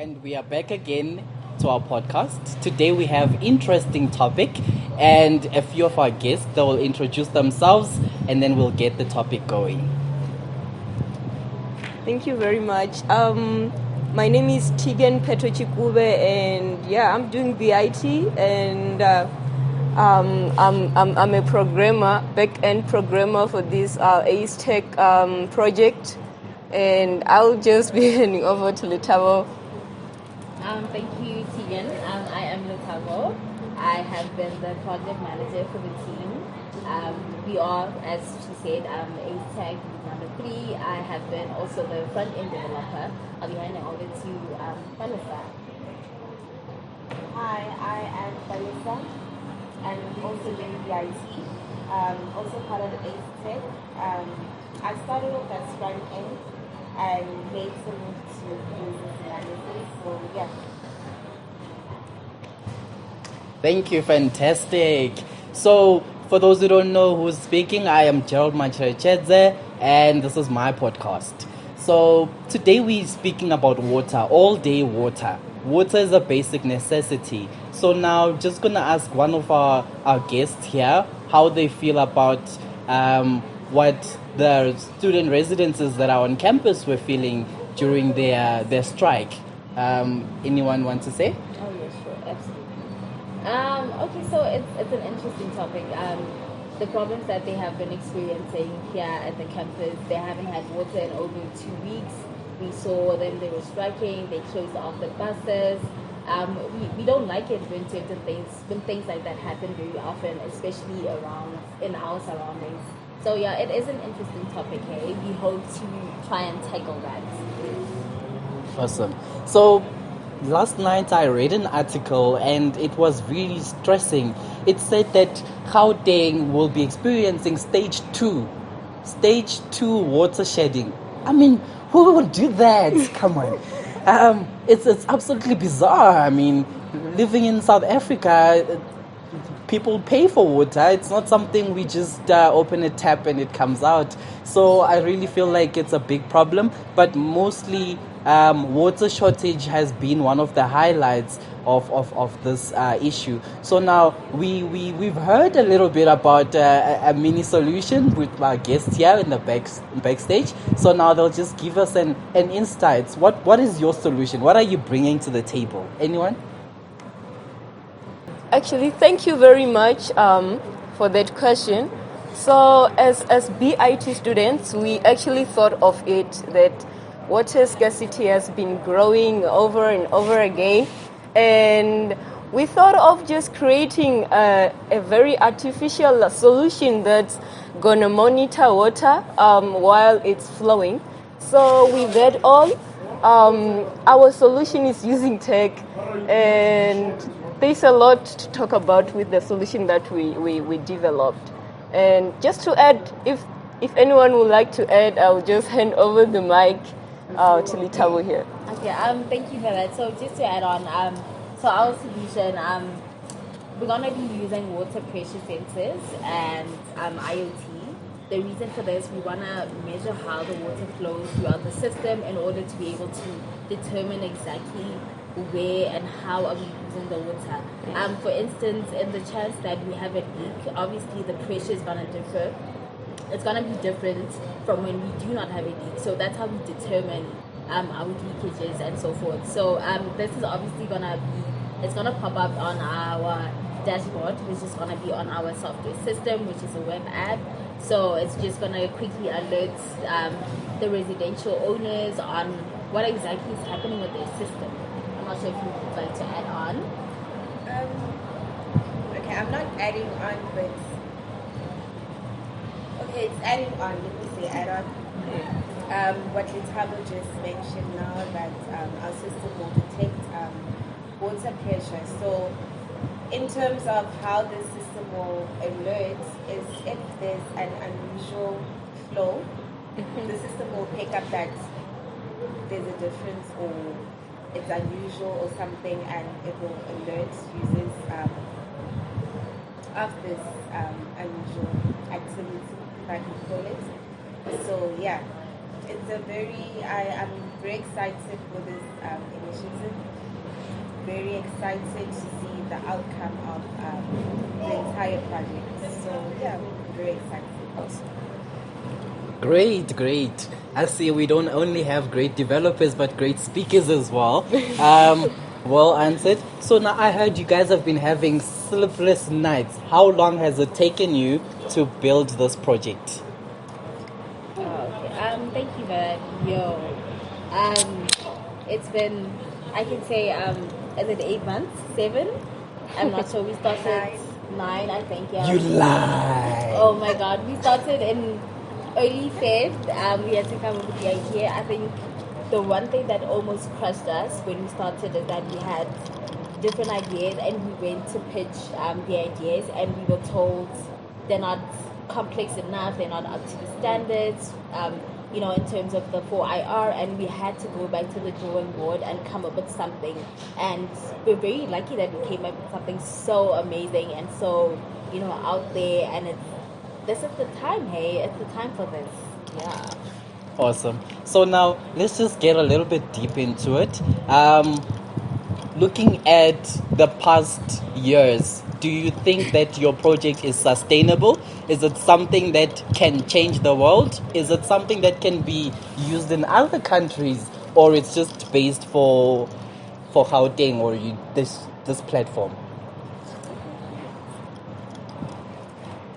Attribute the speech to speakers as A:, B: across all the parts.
A: and we are back again to our podcast. Today we have interesting topic and a few of our guests that will introduce themselves and then we'll get the topic going.
B: Thank you very much. My name is Tigen Petochikube, and I'm doing BIT, and I'm a programmer, back-end programmer for this ACE Tech project, and I'll just be handing over to Letavo.
C: Thank you, Tegan. I am Letavo. I have been the project manager for the team. We are, as she said, ACE Tech number 3. I have been also the front-end developer. I'll be handing over to Vanessa.
D: Hi, I am Vanessa, and also doing BIT, also part of the ACE Tech. I started off as front end and made some move to business analysis. So yeah.
A: Thank you, fantastic. So, for those who don't know who's speaking, I am Gerald and this is my podcast. So, today we're speaking about water, all day water. Water is a basic necessity. So, now just gonna ask one of our guests here how they feel about what the student residences that are on campus were feeling during their strike. Anyone want to say?
C: Oh, yeah, sure, absolutely. Okay, so it's an interesting topic. The problems that they have been experiencing here at the campus, they haven't had water in over 2 weeks. We saw them, they were striking, they closed off the buses. We don't like it when things like that happen very often, especially around in our surroundings. So yeah, it is an interesting topic, hey? We hope to try and tackle that.
A: Awesome. So last night I read an article and it was really stressing. It said that Gauteng will be experiencing stage 2 water shedding. I mean, who would do that? Come on. It's absolutely bizarre. I mean, living in South Africa, people pay for water. It's not something we just open a tap and it comes out. So I really feel like it's a big problem. But mostly water shortage has been one of the highlights of this issue. So now we've heard a little bit about a mini solution with our guests here in the backstage. So now they'll just give us an insight. What is your solution? What are you bringing to the table? Anyone?
B: Actually, thank you very much for that question. So, as BIT students, we actually thought of it that water scarcity has been growing over and over again, and we thought of just creating a very artificial solution that's gonna monitor water while it's flowing. So, with that all, our solution is using tech, and there's a lot to talk about with the solution that we developed. And just to add, if anyone would like to add, I'll just hand over the mic to Litabo here.
C: Okay, thank you for that. So just to add on, so our solution, we're gonna be using water pressure sensors and IoT. The reason for this, we wanna measure how the water flows throughout the system in order to be able to determine exactly where and how are we using the water. For instance, in the chance that we have a leak, obviously the pressure is gonna differ. It's gonna be different from when we do not have a leak. So that's how we determine our leakages and so forth. So this is obviously it's gonna pop up on our dashboard, which is gonna be on our software system, which is a web app. So it's just gonna quickly alert the residential owners on what exactly is happening with their system. I'm not sure if you would like to add on.
D: Okay, I'm not adding on, but okay, it's adding on. Let me say add on. What Litabo just mentioned now, that our system will detect water pressure. So, in terms of how the system will alert, is if there's an unusual flow, the system will pick up that there's a difference or it's unusual or something, and it will alert users of this unusual activity, if I can call it. So yeah, it's a very very excited for this initiative. Very excited to see the outcome of the entire project. So yeah, very excited.
A: Great, great. I see we don't only have great developers but great speakers as well. Well answered. So now I heard you guys have been having sleepless nights. How long has it taken you to build this project?
C: Oh, okay. Thank you for that. It's been, I can say, is it 8 months? 7? I'm not sure. We started 9, I think. Yeah.
A: You lie.
C: Oh my God, we started in early Feb. We had to come up with the idea. I think the one thing that almost crushed us when we started is that we had different ideas and we went to pitch the ideas and we were told they're not complex enough, they're not up to the standards, in terms of the 4IR, and we had to go back to the drawing board and come up with something. And we're very lucky that we came up with something so amazing and so, out there. And this is the time, hey, it's the time for this. Yeah.
A: Awesome. So now let's just get a little bit deep into it. Looking at the past years, do you think that your project is sustainable? Is it something that can change the world? Is it something that can be used in other countries, or it's just based for Gauteng or this platform?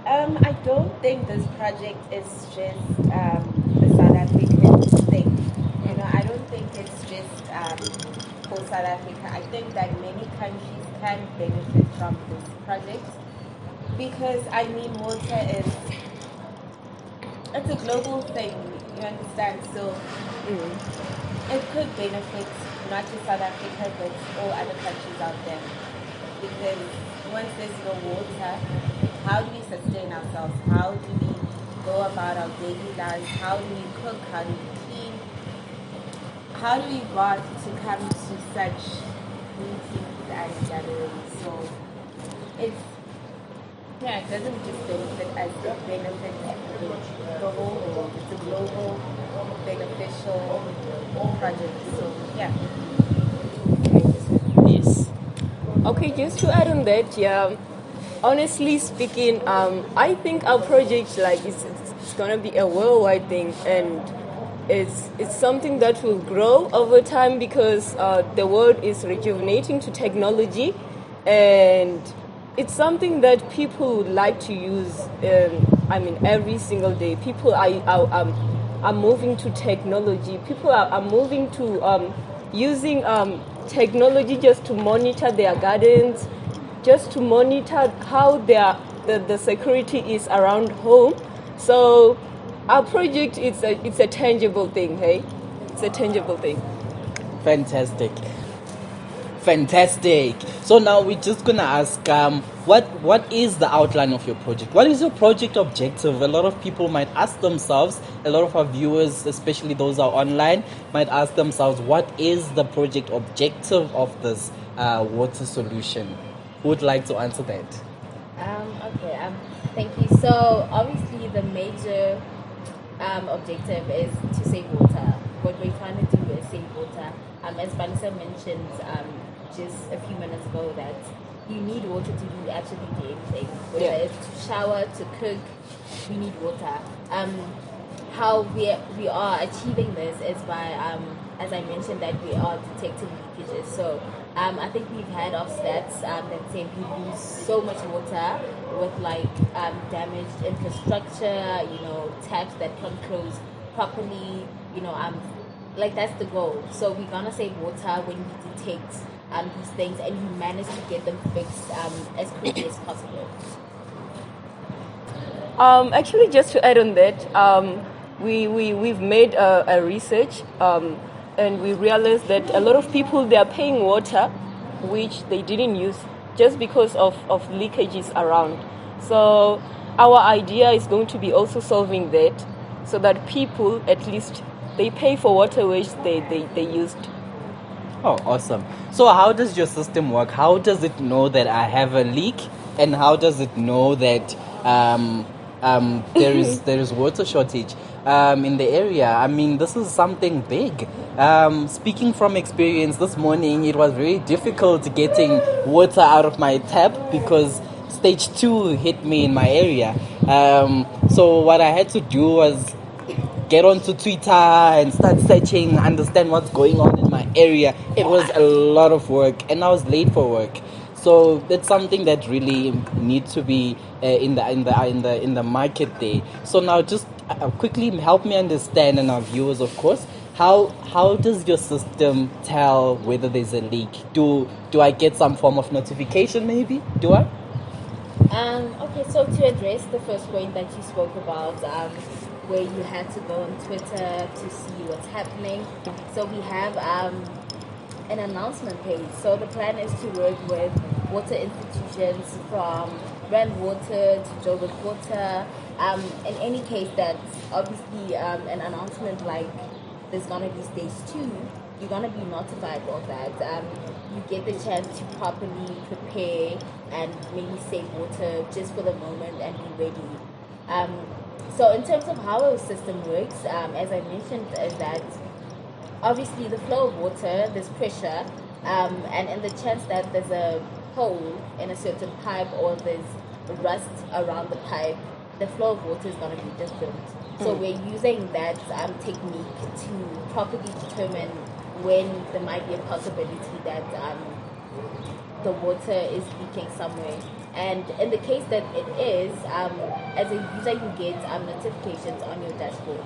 D: I don't think this project is just a South African thing. I don't think it's just for South Africa. I think that many countries can benefit from this project because water it's a global thing. You understand? So it could benefit not just South Africa but all other countries out there because once there's no water, how do we sustain ourselves? How do we go about our daily lives? How do we cook? How do we clean? How do we want to come to such meetings and gatherings? So it doesn't just benefit us, it benefits the whole world. It's a global, beneficial project. So yeah.
A: Yes.
B: Okay, just to add on that, yeah. Honestly speaking, I think our project it's gonna be a worldwide thing, and it's something that will grow over time because the world is rejuvenating to technology, and it's something that people would like to use. Every single day, people are moving to technology. People are moving to using technology just to monitor their gardens, just to monitor how the security is around home. So our project it's a tangible thing, hey? It's a tangible thing.
A: Fantastic. So now we're just gonna ask, what is the outline of your project? What is your project objective? A lot of people might ask themselves. A lot of our viewers, especially those who are online, might ask themselves, what is the project objective of this water solution? Who would like to answer that?
C: Okay. Thank you. So obviously the major objective is to save water. What we're trying to do is save water. As Vanessa mentioned just a few minutes ago, that you need water to do absolutely anything. Whether it's to shower, to cook, we need water. How we are achieving this is by, as I mentioned, that we are detecting leakages. So I think we've had off stats that say we lose so much water with damaged infrastructure, taps that can't close properly, that's the goal. So we're gonna save water when we detect these things and we manage to get them fixed as quickly as possible.
B: Actually, just to add on that, we've made a research, and we realized that a lot of people, they are paying water which they didn't use just because of leakages around. So our idea is going to be also solving that, so that people at least they pay for water which they used.
A: Oh, awesome. So how does your system work? How does it know that I have a leak, and how does it know that there is water shortage? in the area. I mean, this is something big. Speaking from experience, this morning it was very difficult getting water out of my tap because stage 2 hit me in my area. So what I had to do was get onto Twitter and start searching, understand what's going on in my area. It was a lot of work, and I was late for work. So that's something that really needs to be in the market there. So now, just quickly help me understand, and our viewers, of course, how does your system tell whether there's a leak? Do I get some form of notification? Maybe do I?
C: Okay, so to address the first point that you spoke about, where you had to go on Twitter to see what's happening. So we have an announcement page. So the plan is to work with water institutions from Rand Water to Joburg Water. In any case, that's obviously an announcement like there's gonna be stage 2. You're gonna be notified of that. You get the chance to properly prepare and maybe save water just for the moment and be ready. So in terms of how our system works, as I mentioned, is that obviously the flow of water, there's pressure, and in the chance that there's a hole in a certain pipe or there's rust around the pipe, the flow of water is going to be different. So we're using that technique to properly determine when there might be a possibility that the water is leaking somewhere. And in the case that it is, as a user, you get notifications on your dashboard.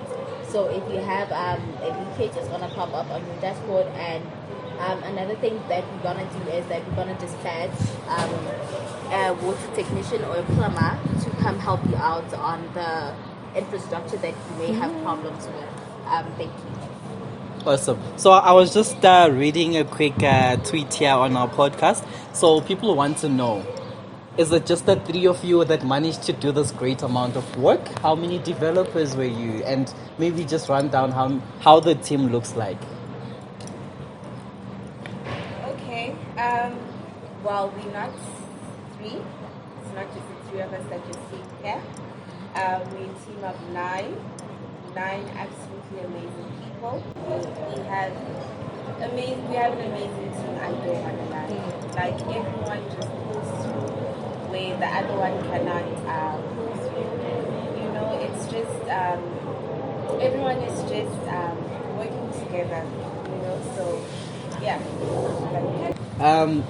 C: So if you have a leakage, it's going to pop up on your dashboard. And another thing that we're going to do is that we're going to dispatch a water technician or a plumber to come help you out on the infrastructure that you may have problems with. Thank you.
A: Awesome. So I was just reading a quick tweet here on our podcast. So people want to know, is it just the 3 of you that managed to do this great amount of work? How many developers were you? And maybe just run down how the team looks like.
D: Okay. Well, we're not 3. It's not just the 3 of us that you see here. We're a team of 9 absolutely amazing people. We have an amazing team. I don't want to lie. Like everyone just pulls through where the other one cannot pull through. You know, it's just everyone is just working together. You know, so yeah.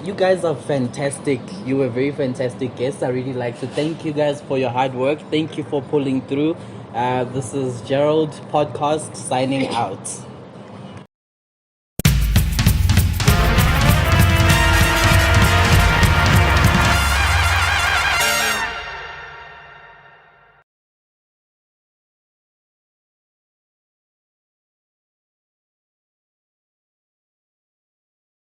A: You guys are fantastic. You were very fantastic guests. I really like to thank you guys for your hard work. Thank you for pulling through. This is Gerald podcast signing out.